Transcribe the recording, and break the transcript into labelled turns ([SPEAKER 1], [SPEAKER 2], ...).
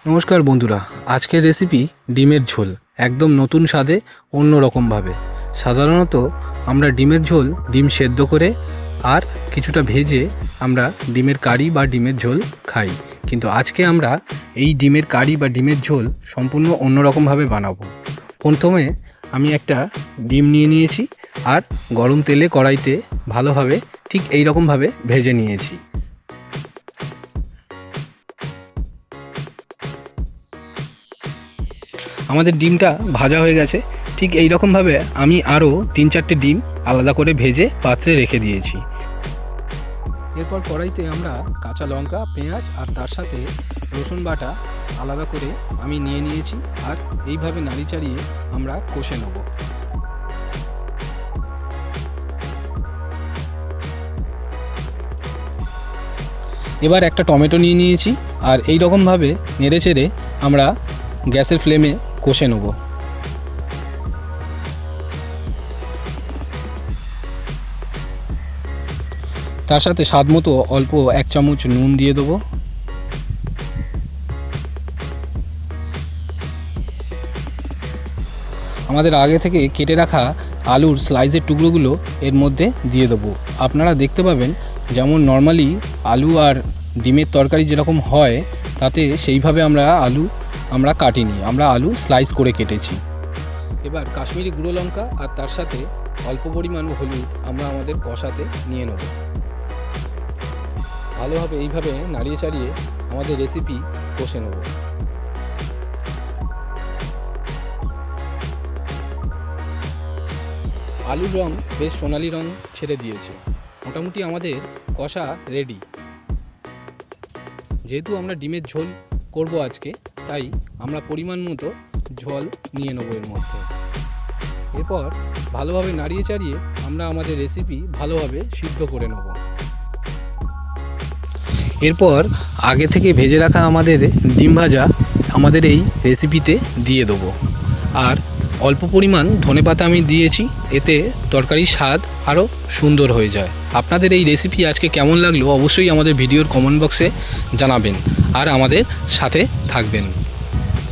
[SPEAKER 1] নমস্কার বন্ধুরা, আজকের রেসিপি ডিমের ঝোল। একদম নতুন স্বাদে অন্য রকমভাবে। সাধারণত আমরা ডিমের ঝোল ডিম সেদ্ধ করে আর কিছুটা ভেজে আমরা ডিমের কারি বা ডিমের ঝোল খাই, কিন্তু আজকে আমরা এই ডিমের কারি বা ডিমের ঝোল সম্পূর্ণ অন্য রকমভাবে বানাবো। প্রথমে আমি একটা ডিম নিয়ে নিয়েছি আর গরম তেলে কড়াইতে ভালোভাবে ঠিক এই রকমভাবে ভেজে নিয়েছি। আমাদের ডিমটা ভাজা হয়ে গেছে। ঠিক এই রকমভাবে আমি আরও 3-4টে ডিম আলাদা করে ভেজে পাত্রে রেখে দিয়েছি। এরপর কড়াইতে আমরা কাঁচা লঙ্কা, পেঁয়াজ আর তার সাথে রসুন বাটা আলাদা করে আমি নিয়ে নিয়েছি আর এইভাবে নাড়ি চাড়িয়ে আমরা কষে নেব। এবার একটা টমেটো নিয়ে নিয়েছি আর এই রকমভাবে নেড়ে চেড়ে আমরা গ্যাসের ফ্লেমে কষে নেব। তার সাথে স্বাদ মতো অল্প 1 চামচ নুন দিয়ে দেবো। আমাদের আগে থেকে কেটে রাখা আলুর স্লাইসের টুকরোগুলো এর মধ্যে দিয়ে দেবো। আপনারা দেখতে পাবেন যেমন নর্মালি আলু আর ডিমের তরকারি যেরকম হয় তাতে সেইভাবে আমরা কাটিনি, আমরা আলু স্লাইস করে কেটেছি। এবার কাশ্মীরি গুঁড়ো লঙ্কা আর তার সাথে অল্প পরিমাণ হলুদ আমরা আমাদের কষাতে নিয়ে নেব। ভালোভাবে এইভাবে নাড়িয়ে চাড়িয়ে আমাদের রেসিপি কষে নেব। আলুর রং বেশ সোনালি রং ছেড়ে দিয়েছে। মোটামুটি আমাদের কষা রেডি। যেহেতু আমরা ডিমের ঝোল করব আজকে, তাই আমরা পরিমাণ মতো ঝোল নিয়ে নেব এর মধ্যে। এরপর ভালোভাবে নাড়িয়ে চাড়িয়ে আমরা আমাদের রেসিপি ভালোভাবে সিদ্ধ করে নেব। এরপর আগে থেকে ভেজে রাখা আমাদের ডিম ভাজা আমাদের এই রেসিপিতে দিয়ে দেবো। আর অল্প পরিমাণ ধনেপাতা আমি দিয়েছি, এতে তরকারির স্বাদ আরও সুন্দর হয়ে যায়। আপনাদের এই রেসিপি আজকে কেমন লাগলো অবশ্যই আমাদের ভিডিওর কমেন্ট বক্সে জানাবেন আর আমাদের সাথে থাকবেন।